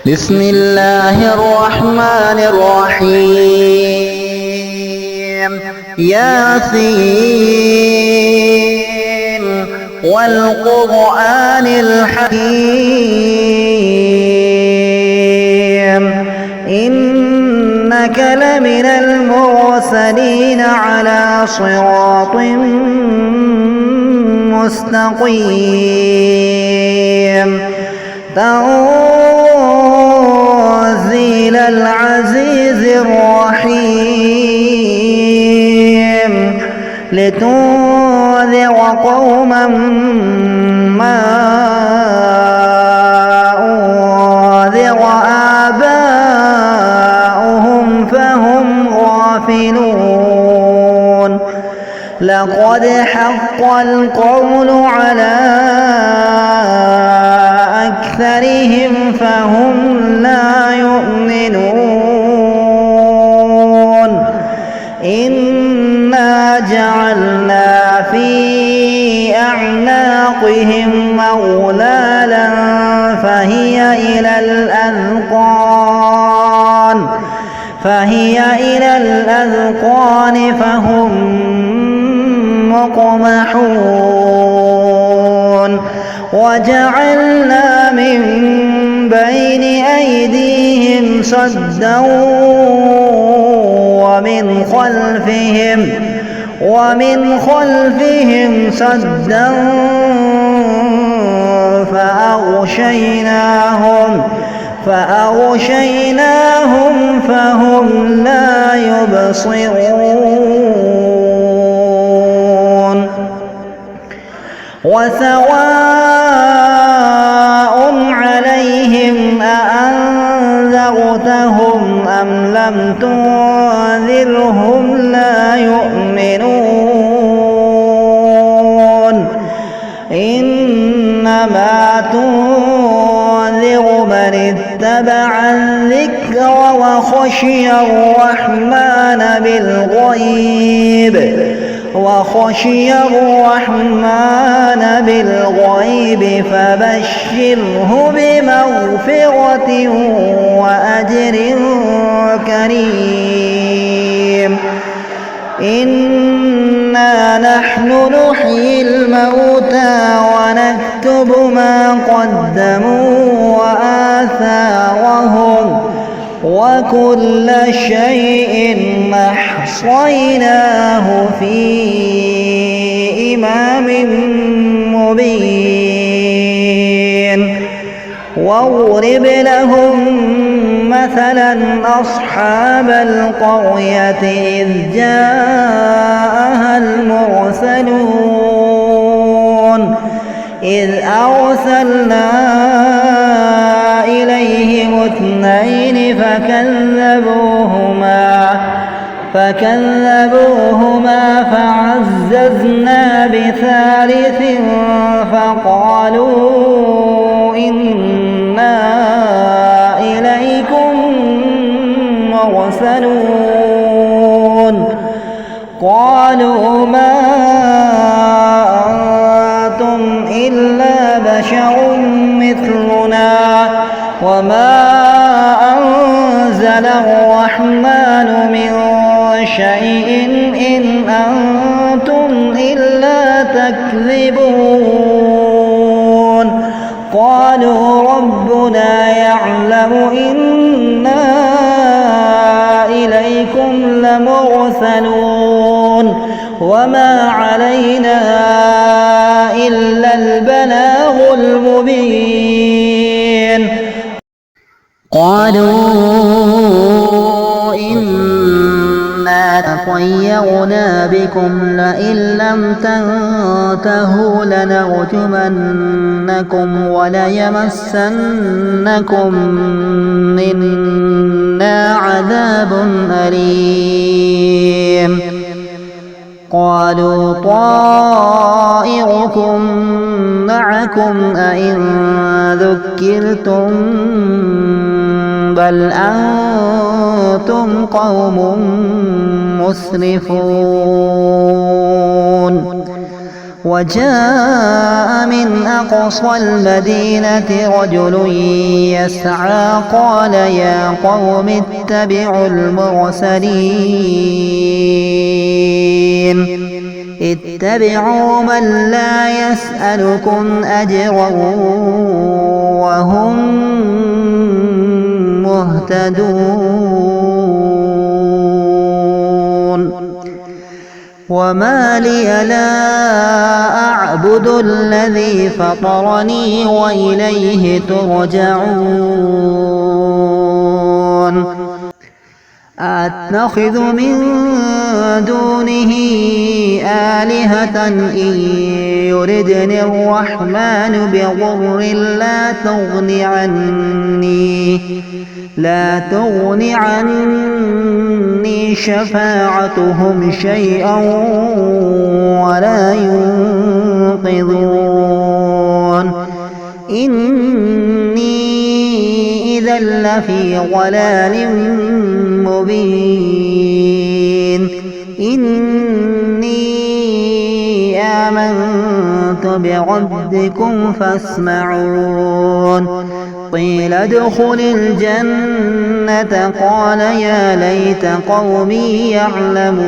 بسم الله الرحمن الرحيم ياسين والقرآن الحكيم إنك لمن المرسلين على صراط مستقيم تنزيل العزيز الرحيم لتنذر قوما ما أنذر آباؤهم فهم غافلون لقد حق القول على أكثرهم فهم لا يؤمنون إنا جعلنا في أعناقهم أغلالا فهي إلى الأذقان فهم مقمحون وجعلنا من بين أيديهم سدا ومن خلفهم سدا فأغشيناهم فهم لا يبصرون وسواء عليهم أأنذرتهم أم لم تنذرهم لا يؤمنون إنما تنذر من اتبع الذكر وخشي الرحمن بالغيب فبشره بمغفرة وأجر كريم إنا نحن نحيي الموتى ونكتب ما قدموا وآثارهم وكل شيء أحصيناه في إمام مبين واضرب لهم مثلا أصحاب القرية إذ جاءها المرسلون إذ أرسلنا إليهم اثنين فكذبوهما فعززنا بثالث فقالوا إنا إليكم مرسلون قالوا ما أنتم إلا بشر مثلنا وما أنزل الرحمن من شيء إن أنتم إلا تكذبون قالوا ربنا يعلم إنا إليكم لمرسلون وما علينا إلا البلاغ المبين قالوا إنا تطيرنا بكم لئن لم تنتهوا لنرجمنكم وليمسنكم منا عذاب أليم قالوا طائركم معكم أئن ذكرتم بل أنتم قوم مسرفون وجاء من أقصى المدينة رجل يسعى قال يا قوم اتبعوا المرسلين اتبعوا من لا يسألكم أجرا وهم مهتدون وما لي لا أعبد الذي فطرني وإليه ترجعون أتخذ من دونه آلهة إن يردني الرحمن بضر لا تغن عني شفاعتهم شيئا ولا ينقذون إني إذا لفي ضلال مبين إني آمنت بربكم فاسمعون قيل ادخل الجنة قال يا ليت قومي يعلمون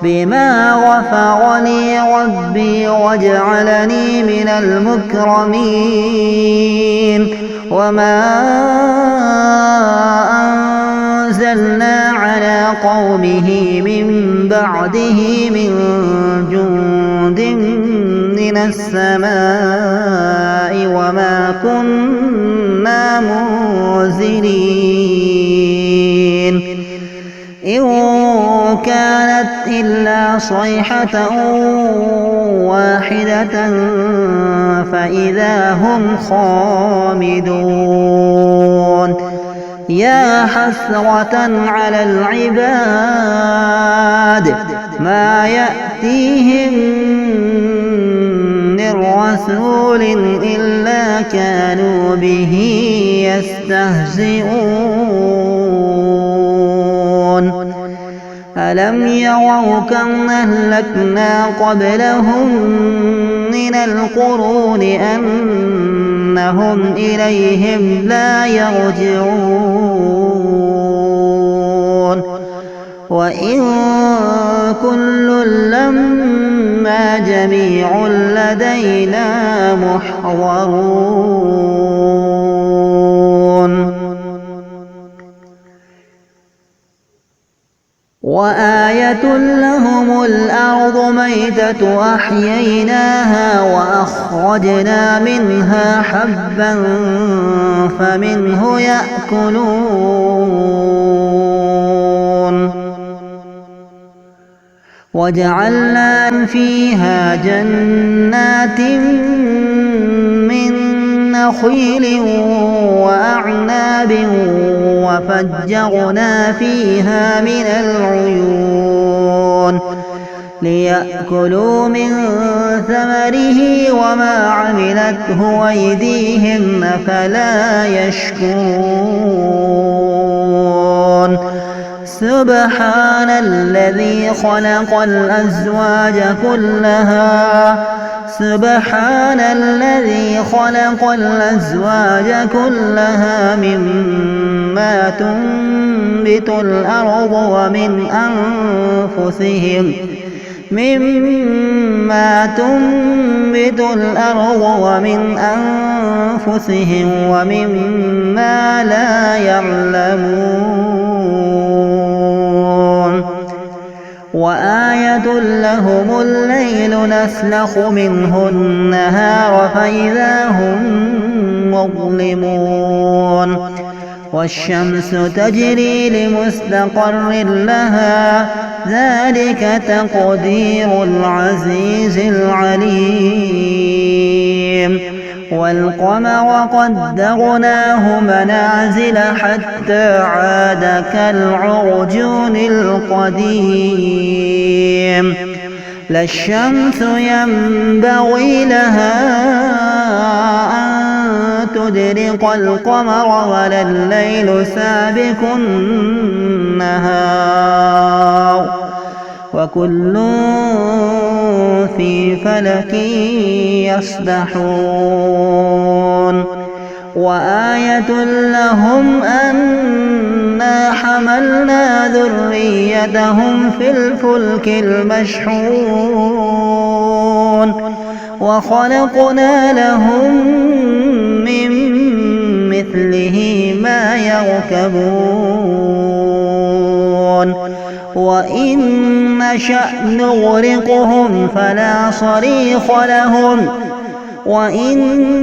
بما غفر لي ربي وجعلني من المكرمين وما أنزلنا على قومه من بعده من جند من السماء وما كنا منزلين إن كانت إلا صيحة واحدة فإذا هم خامدون يا حسرة على العباد ما يأتيهم من رسول إلا كانوا به يستهزئون ألم يروا كم أهلكنا قبلهم من القرون أنهم إليهم لا يرجعون وإن كل لما جميع لدينا محضرون وآية لهم الأرض ميتة أحييناها وأخرجنا منها حبا فمنه يأكلون وجعلنا فيها جنات من نخيل وأعناب وفجرنا فيها من العيون ليأكلوا من ثمره وما عملته أيديهم أفلا يشكرون سبحان الذي خلق الأزواج كلها مما تنبت الأرض ومن أنفسهم ومما لا يعلمون وآية لهم الليل نسلخ منه النهار فإذا هم مظلمون والشمس تجري لمستقر لها ذلك تقدير العزيز العليم والقمر قدرناه منازل حتى عاد كالعرجون القديم لا الشمس ينبغي لها أن تدرك القمر ولا الليل سابق النهار وكل في فلك يسبحون وآية لهم أنا حملنا ذريتهم في الفلك المشحون وخلقنا لهم من مثله ما يركبون وإن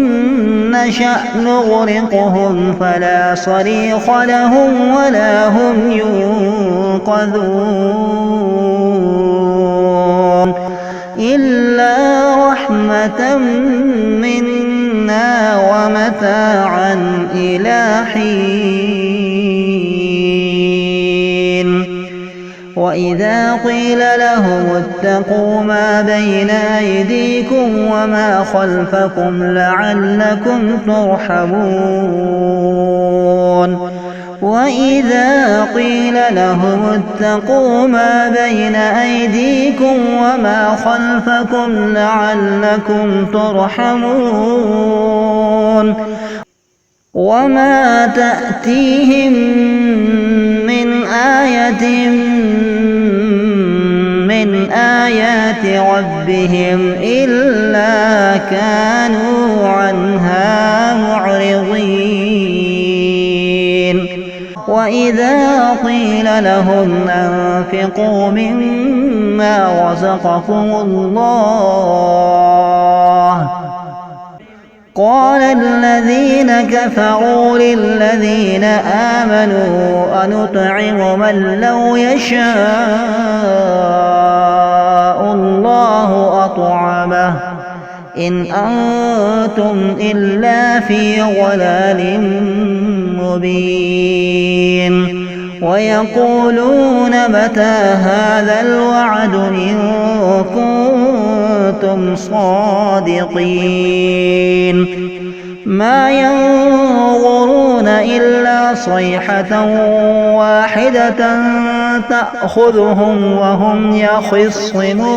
نشأ نغرقهم فلا صريخ لهم ولا هم ينقذون إلا رحمة منا ومتاعا إلى حين وإذا قيل لهم اتقوا ما بين أيديكم وما خلفكم لعلكم ترحمون وإذا قيل لهم اتقوا ما بين أيديكم وما خلفكم لعلكم ترحمون وما تأتيهم من آية من آيات ربهم إلا كانوا عنها معرضين وإذا قيل لهم أنفقوا مما رزقكم الله قال الذين كفروا للذين آمنوا أنطعم من لو يشاء الله أطعمه إن أنتم إلا في ضلال مبين ويقولون متى هذا الوعد إن كنتم صادقين ما ينظرون إلا صيحة واحدة تأخذهم وهم يخصمون